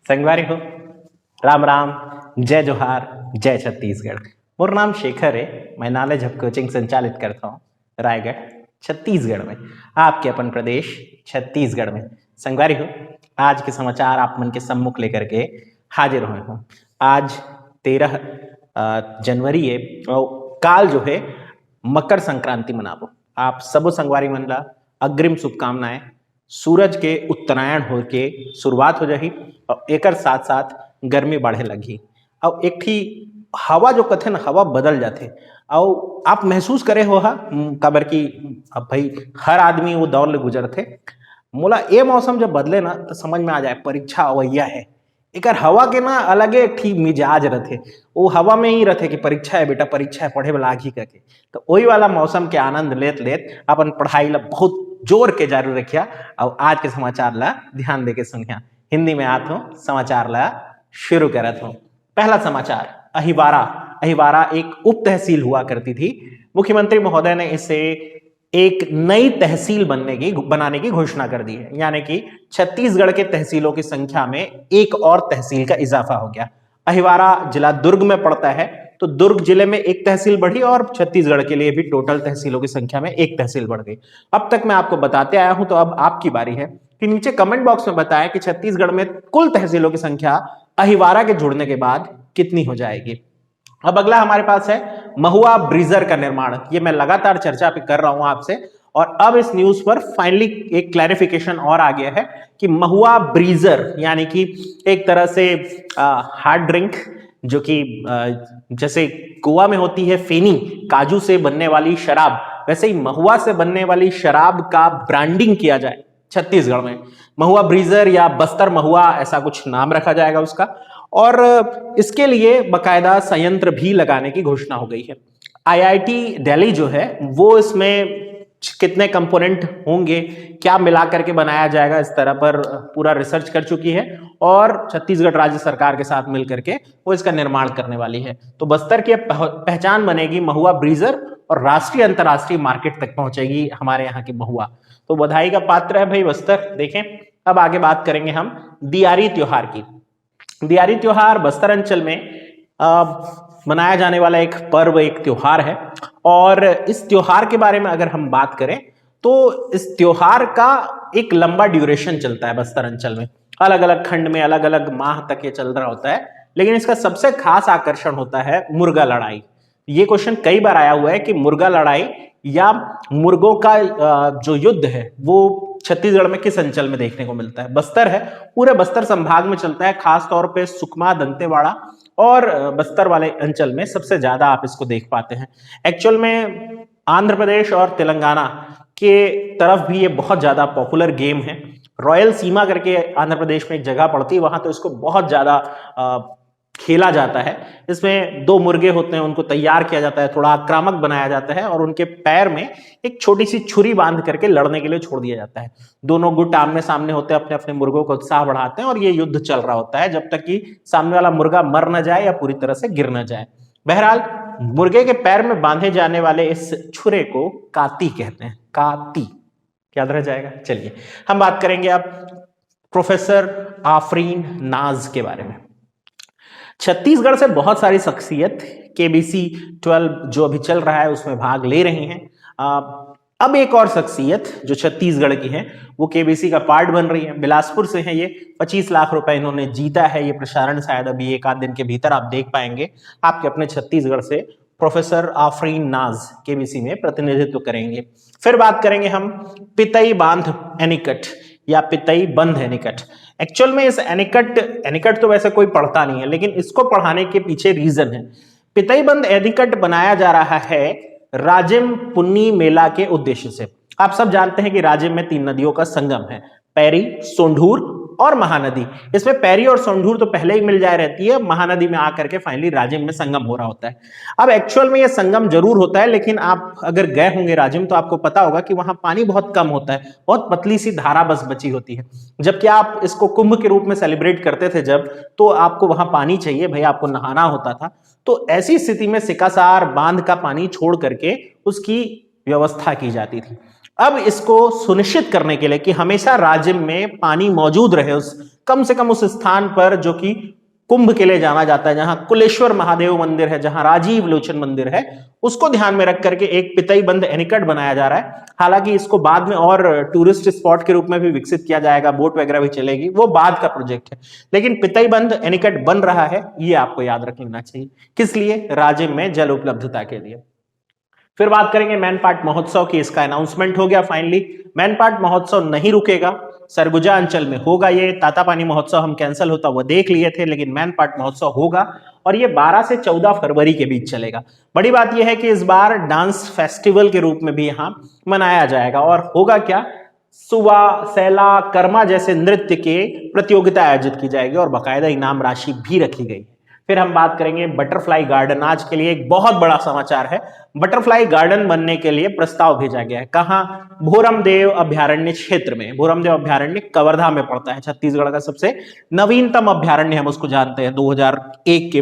संगवारी हो, राम राम, जय जोहार, जय छत्तीसगढ़। मोर नाम शेखर है। मैं नॉलेज हब कोचिंग संचालित करता हूँ रायगढ़ छत्तीसगढ़ में, आपके अपन प्रदेश छत्तीसगढ़ में। संगवारी हो, आज के समाचार आप मन के सम्मुख लेकर के हाजिर हुए हूँ। आज 13 जनवरी है और काल जो है मकर संक्रांति मनाबो। आप सबो संगवारी मन ला अग्रिम शुभकामनाएं। सूरज के उत्तरायण हो के शुरुआत हो जाही और एकर साथ साथ गर्मी बढ़े लगी और एक ठी हवा जो कथे हवा बदल जाते और आप महसूस करे हो काबर की अब भाई हर आदमी वो दौर ले गुजरते। मोला ये मौसम जब बदले ना तो समझ में आ जाए परीक्षा अवैया है। एकर हवा के ना अलगे एक ठी मिजाज रहते, वो हवा में ही रहते कि परीक्षा है बेटा, परीक्षा है, पढ़े वाला आगे करके। तो वही वाला मौसम के आनंद लेत लेत अपन पढ़ाई ला बहुत जोर के जारी रखिया और आज के समाचार ला ध्यान दे के सुनिया। हिंदी में आत हो, समाचार ला शुरू करत हो। पहला समाचार, अहिवारा। अहिवारा एक उप तहसील हुआ करती थी। मुख्यमंत्री महोदय ने इसे एक नई तहसील बनाने की घोषणा कर दी है, यानी कि छत्तीसगढ़ के तहसीलों की संख्या में एक और तहसील का इजाफा हो गया। अहिवारा जिला दुर्ग में पड़ता है, तो दुर्ग जिले में एक तहसील बढ़ी और छत्तीसगढ़ के लिए भी टोटल तहसीलों की संख्या में एक तहसील बढ़ गई। अब तक मैं आपको बताते आया हूं, तो अब आपकी बारी है कि नीचे कमेंट बॉक्स में बताएं कि छत्तीसगढ़ में कुल तहसीलों की संख्या अहिवारा के जुड़ने के बाद कितनी हो जाएगी। अब अगला हमारे पास है महुआ ब्रीजर का निर्माण। ये मैं लगातार चर्चा पे कर रहा हूं आपसे, और अब इस न्यूज पर फाइनली एक क्लैरिफिकेशन और आ गया है कि महुआ ब्रीजर यानी कि एक तरह से हार्ड ड्रिंक, जो कि जैसे गोवा में होती है फेनी, काजू से बनने वाली शराब, वैसे ही महुआ से बनने वाली शराब का ब्रांडिंग किया जाए छत्तीसगढ़ में। महुआ ब्रीजर या बस्तर महुआ, ऐसा कुछ नाम रखा जाएगा उसका, और इसके लिए बकायदा संयंत्र भी लगाने की घोषणा हो गई है। आईआईटी दिल्ली जो है वो इसमें कितने कंपोनेंट होंगे, क्या मिला करके बनाया जाएगा, इस तरह पर पूरा रिसर्च कर चुकी है और छत्तीसगढ़ राज्य सरकार के साथ मिलकर के वो इसका निर्माण करने वाली है। तो बस्तर की पहचान बनेगी महुआ ब्रीजर और राष्ट्रीय अंतरराष्ट्रीय मार्केट तक पहुंचेगी हमारे यहाँ की महुआ। तो बधाई का पात्र है भाई बस्तर। देखें, अब आगे बात करेंगे हम दियारी त्योहार की। दियारी त्योहार बस्तर अंचल में मनाया जाने वाला एक पर्व, एक त्योहार है, और इस त्योहार के बारे में अगर हम बात करें तो इस त्योहार का एक लंबा ड्यूरेशन चलता है बस्तर अंचल में। अलग अलग खंड में अलग अलग माह तक ये चल रहा होता है, लेकिन इसका सबसे खास आकर्षण होता है मुर्गा लड़ाई। ये क्वेश्चन कई बार आया हुआ है कि मुर्गा लड़ाई या मुर्गों का जो युद्ध है वो छत्तीसगढ़ में किस अंचल में देखने को मिलता है। बस्तर है, पूरे बस्तर संभाग में चलता है, खास तौर पे सुकमा, दंतेवाड़ा और बस्तर वाले अंचल में सबसे ज्यादा आप इसको देख पाते हैं। एक्चुअल में आंध्र प्रदेश और तेलंगाना के तरफ भी ये बहुत ज्यादा पॉपुलर गेम है। रॉयल सीमा करके आंध्र प्रदेश में एक जगह पड़ती है, वहां तो इसको बहुत ज्यादा खेला जाता है। इसमें 2 मुर्गे होते हैं, उनको तैयार किया जाता है, थोड़ा आक्रामक बनाया जाता है और उनके पैर में एक छोटी सी छुरी बांध करके लड़ने के लिए छोड़ दिया जाता है। दोनों गुट आमने सामने होते हैं, अपने अपने मुर्गों को उत्साह बढ़ाते हैं और ये युद्ध चल रहा होता है जब तक कि सामने वाला मुर्गा मर न जाए या पूरी तरह से गिर न जाए। बहरहाल मुर्गे के पैर में बांधे जाने वाले इस छुरे को काती कहते हैं। काती याद रह जाएगा। चलिए हम बात करेंगे अब प्रोफेसर आफरीन नाज के बारे में। छत्तीसगढ़ से बहुत सारी शख्सियत केबीसी 12 जो अभी चल रहा है उसमें भाग ले रही हैं। अब एक और शख्सियत जो छत्तीसगढ़ की है वो केबीसी का पार्ट बन रही है। बिलासपुर से है ये, 25 लाख रुपए इन्होंने जीता है। ये प्रसारण शायद अभी एक आध दिन के भीतर आप देख पाएंगे। आपके अपने छत्तीसगढ़ से प्रोफेसर आफरीन नाज केबीसी में प्रतिनिधित्व करेंगे। फिर बात करेंगे हम पितई बांध एनीकट या पितई बंध एनीकट। एक्चुअल में इस एनीकट तो वैसे कोई पढ़ता नहीं है, लेकिन इसको पढ़ाने के पीछे रीजन है। पितई बंध एनीकट बनाया जा रहा है राजिम पुन्नी मेला के उद्देश्य से। आप सब जानते हैं कि राजिम में 3 नदियों का संगम है, पैरी, सोंढूर और महानदी। इसमें पैरी और सोंढूर तो पहले ही मिल जाए रहती है, महानदी में आकर के फाइनली राजिम में संगम हो रहा होता है। अब एक्चुअल में ये संगम जरूर होता है, लेकिन आप अगर गए होंगे राजिम तो आपको पता होगा कि वहां पानी बहुत कम होता है, बहुत पतली सी धारा बस बची होती है। जबकि आप इसको कुंभ के रूप में सेलिब्रेट करते थे जब, तो आपको वहां पानी चाहिए भाई, आपको नहाना होता था। तो ऐसी स्थिति में सिकासार बांध का पानी छोड़ करके उसकी व्यवस्था की जाती थी। अब इसको सुनिश्चित करने के लिए कि हमेशा राज्य में पानी मौजूद रहे, उस कम से कम उस स्थान पर जो कि कुंभ के लिए जाना जाता है, जहां कुलेश्वर महादेव मंदिर है, जहां राजीव लोचन मंदिर है, उसको ध्यान में रख करके एक पितई बंध एनीकट बनाया जा रहा है। हालांकि इसको बाद में और टूरिस्ट स्पॉट के रूप में भी विकसित किया जाएगा, बोट वगैरह भी चलेगी, वो बाद का प्रोजेक्ट है, लेकिन पितई बंध एनीकट बन रहा है, ये आपको याद रख लेना चाहिए। किस लिए? राज्य में जल उपलब्धता के लिए। फिर बात करेंगे मैनपाट महोत्सव की। इसका अनाउंसमेंट हो गया फाइनली। मैनपाट महोत्सव नहीं रुकेगा, सरगुजा अंचल में होगा। ये तातापानी महोत्सव हम कैंसिल होता वो देख लिए थे, लेकिन मैनपाट महोत्सव होगा और ये 12 से 14 फरवरी के बीच चलेगा। बड़ी बात यह है कि इस बार डांस फेस्टिवल के रूप में भी यहां मनाया जाएगा। और होगा क्या? सुवा, सैला, कर्मा जैसे नृत्य के प्रतियोगिता आयोजित की जाएगी और बाकायदा इनाम राशि भी रखी गई। फिर हम बात करेंगे बटरफ्लाई गार्डन। आज के लिए एक बहुत बड़ा समाचार है। बटरफ्लाई गार्डन बनने के लिए प्रस्ताव भेजा गया है। कहां? भोरमदेव अभ्यारण्य क्षेत्र में। भोरमदेव अभ्यारण्य कवर्धा में पड़ता है, छत्तीसगढ़ का सबसे नवीनतम अभ्यारण्य हम उसको जानते हैं। 2001 के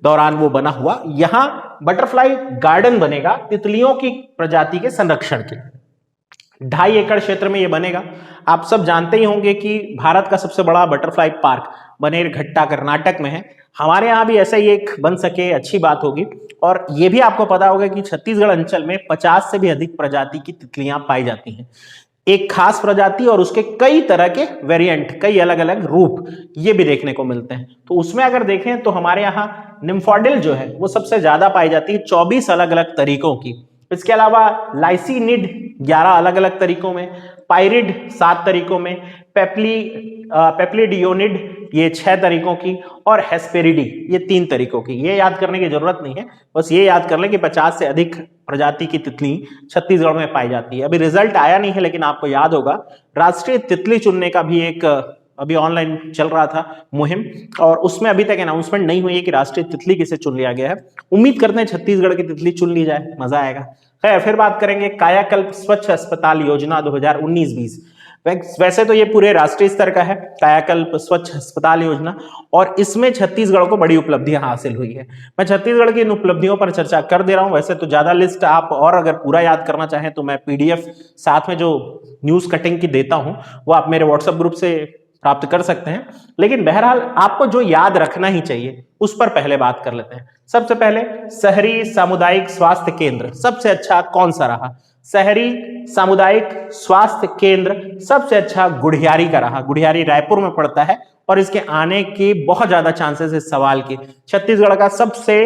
दौरान वो बना हुआ। यहां बटरफ्लाई गार्डन बनेगा तितलियों की प्रजाति के संरक्षण के। 2.5 एकड़ क्षेत्र में ये बनेगा। आप सब जानते ही होंगे कि भारत का सबसे बड़ा बटरफ्लाई पार्क बनेरघट्टा कर्नाटक में है। हमारे यहाँ भी ऐसा ही एक बन सके, अच्छी बात होगी। और ये भी आपको पता होगा कि छत्तीसगढ़ अंचल में 50 से भी अधिक प्रजाति की तितलियां पाई जाती हैं। एक खास प्रजाति और उसके कई तरह के वेरिएंट, कई अलग अलग रूप ये भी देखने को मिलते हैं। तो उसमें अगर देखें तो हमारे यहाँ निम्फोडिल जो है वो सबसे ज्यादा पाई जाती है, 24 अलग अलग तरीकों की। इसके अलावा लाइसिनिड 11 अलग अलग तरीकों में, पायरिड 7 तरीकों में, पेप्लिडियोनिड ये 6 तरीकों की, और हेस्पेरिडी ये 3 तरीकों की। ये याद करने की जरूरत नहीं है, बस ये याद कर लें कि 50 से अधिक प्रजाति की तितली छत्तीसगढ़ में पाई जाती है। अभी रिजल्ट आया नहीं है, लेकिन आपको याद होगा राष्ट्रीय तितली चुनने का भी एक अभी ऑनलाइन चल रहा था मुहिम, और उसमें अभी तक अनाउंसमेंट नहीं हुई है कि राष्ट्रीय तितली किसे चुन लिया गया है। उम्मीद करते हैं छत्तीसगढ़ की तितली चुन ली जाए, मजा आएगा। खैर, फिर बात करेंगे कायाकल्प स्वच्छ अस्पताल योजना 2019-20। वैसे तो ये पूरे राष्ट्रीय स्तर का है कायाकल्प स्वच्छ अस्पताल योजना, और इसमें छत्तीसगढ़ को बड़ी उपलब्धियां हासिल हुई है। मैं छत्तीसगढ़ की इन उपलब्धियों पर चर्चा कर दे रहा हूं। वैसे तो ज्यादा लिस्ट आप और अगर पूरा याद करना चाहें तो मैं पीडीएफ साथ में जो न्यूज कटिंग की देता हूं वो आप मेरे व्हाट्सएप ग्रुप से प्राप्त कर सकते हैं। लेकिन बहरहाल आपको जो याद रखना ही चाहिए उस पर पहले बात कर लेते हैं। सबसे पहले शहरी सामुदायिक स्वास्थ्य केंद्र सबसे अच्छा कौन सा रहा? शहरी सामुदायिक स्वास्थ्य केंद्र सबसे अच्छा गुढ़ियारी का रहा। गुढ़ियारी रायपुर में पड़ता है और इसके आने के बहुत ज्यादा चांसेस इस सवाल के। छत्तीसगढ़ का सबसे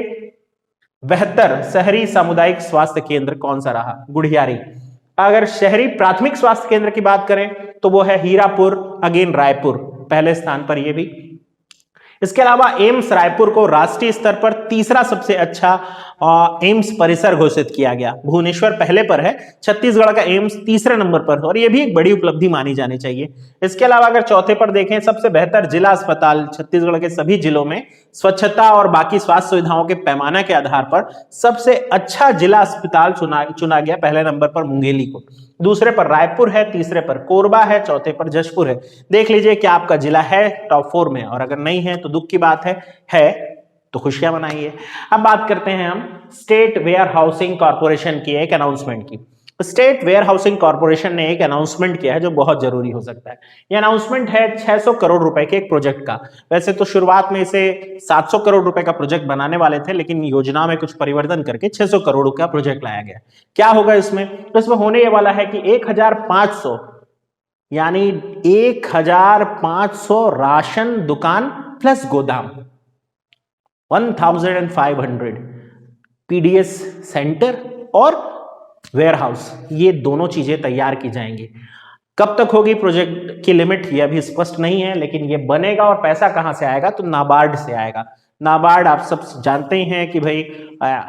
बेहतर शहरी सामुदायिक स्वास्थ्य केंद्र कौन सा रहा? गुढ़ियारी। अगर शहरी प्राथमिक स्वास्थ्य केंद्र की बात करें तो वो है हीरापुर, अगेन रायपुर पहले स्थान पर ये भी। इसके अलावा एम्स रायपुर को राष्ट्रीय स्तर पर तीसरा सबसे अच्छा एम्स परिसर घोषित किया गया। भुवनेश्वर पहले पर है, छत्तीसगढ़ का एम्स तीसरे नंबर पर है, और यह भी एक बड़ी उपलब्धि मानी जानी चाहिए। इसके अलावा अगर चौथे पर देखें, सबसे बेहतर जिला अस्पताल छत्तीसगढ़ के सभी जिलों में स्वच्छता और बाकी स्वास्थ्य सुविधाओं के पैमाने के आधार पर सबसे अच्छा जिला अस्पताल चुना गया। पहले नंबर पर मुंगेली को, दूसरे पर रायपुर है, तीसरे पर कोरबा है, चौथे पर जशपुर है। देख लीजिए क्या आपका जिला है टॉप 4 में, और अगर नहीं है तो दुख की बात है तो खुशियां मनाइए। अब बात करते हैं हम स्टेट वेयर हाउसिंग कॉर्पोरेशन की एक अनाउंसमेंट की। स्टेट वेयर हाउसिंग कॉर्पोरेशन ने एक अनाउंसमेंट किया है जो बहुत जरूरी हो सकता है। यह अनाउंसमेंट है 600 करोड़ रुपए के एक प्रोजेक्ट का। वैसे तो शुरुआत में इसे 700 करोड़ रुपए का प्रोजेक्ट बनाने वाले थे, लेकिन योजना में कुछ परिवर्तन करके 600 करोड़ का प्रोजेक्ट लाया गया। क्या होगा इसमें? इसमें होने ये वाला है कि 1500 यानी 1500 राशन दुकान प्लस गोदाम, 1500 पीडीएस सेंटर और वेयर हाउस, ये दोनों चीजें तैयार की जाएंगी। कब तक होगी प्रोजेक्ट की लिमिट ये अभी स्पष्ट नहीं है, लेकिन ये बनेगा। और पैसा कहां से आएगा? तो नाबार्ड से आएगा। नाबार्ड आप सब जानते ही हैं कि भाई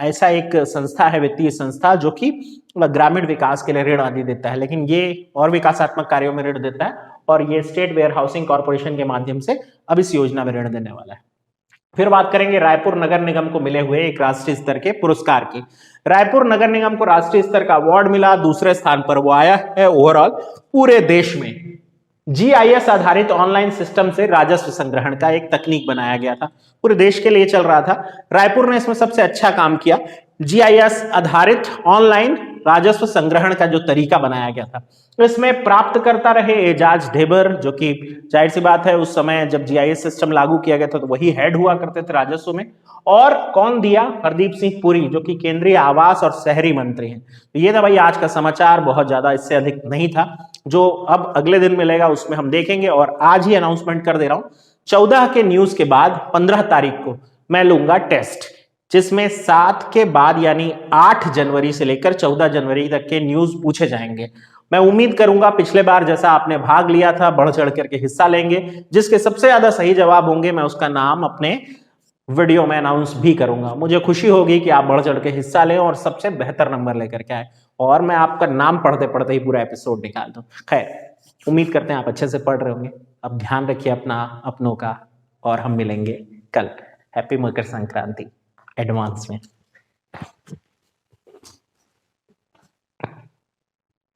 ऐसा एक संस्था है, वित्तीय संस्था, जो कि ग्रामीण विकास के लिए ऋण आदि देता है, लेकिन ये और विकासात्मक कार्यों में ऋण देता है, और ये स्टेट वेयर हाउसिंग कॉर्पोरेशन के माध्यम से अब इस योजना में ऋण देने वाला है। फिर बात करेंगे रायपुर नगर निगम को मिले हुए एक राष्ट्रीय स्तर के पुरस्कार की। रायपुर नगर निगम को राष्ट्रीय स्तर का अवार्ड मिला, दूसरे स्थान पर वो आया है ओवरऑल पूरे देश में। जीआईएस आधारित ऑनलाइन सिस्टम से राजस्व संग्रहण का एक तकनीक बनाया गया था, पूरे देश के लिए चल रहा था। रायपुर ने इसमें सबसे अच्छा काम किया। जीआईएस आधारित ऑनलाइन राजस्व संग्रहण का जो तरीका बनाया गया था। इसमें प्राप्त करता रहे एजाज ढेबर, जो कि जाहिर सी बात है उस समय जब जीआईएस सिस्टम लागू किया गया था तो वही हेड हुआ करते थे राजस्व में। और कौन दिया? हरदीप सिंह पुरी, जो कि केंद्रीय आवास और शहरी मंत्री हैं। तो ये था भाई आज का समाचार, बहुत ज्यादा इससे अधिक नहीं था। जो अब अगले दिन मिलेगा उसमें हम देखेंगे। और आज ही अनाउंसमेंट कर दे रहा हूं, 14 के न्यूज के बाद 15 तारीख को मैं लूंगा टेस्ट, जिसमें 7 के बाद यानी 8 जनवरी से लेकर 14 जनवरी तक के न्यूज पूछे जाएंगे। मैं उम्मीद करूंगा पिछले बार जैसा आपने भाग लिया था, बढ़ चढ़ करके हिस्सा लेंगे। जिसके सबसे ज्यादा सही जवाब होंगे मैं उसका नाम अपने वीडियो में अनाउंस भी करूंगा। मुझे खुशी होगी कि आप बढ़ चढ़ के हिस्सा लें और सबसे बेहतर नंबर लेकर के आए, और मैं आपका नाम पढ़ते पढ़ते ही पूरा एपिसोड निकाल दूं। खैर, उम्मीद करते हैं आप अच्छे से पढ़ रहे होंगे। अब ध्यान रखिए अपना, अपनों का, और हम मिलेंगे कल। हैप्पी मकर संक्रांति एडवांस में।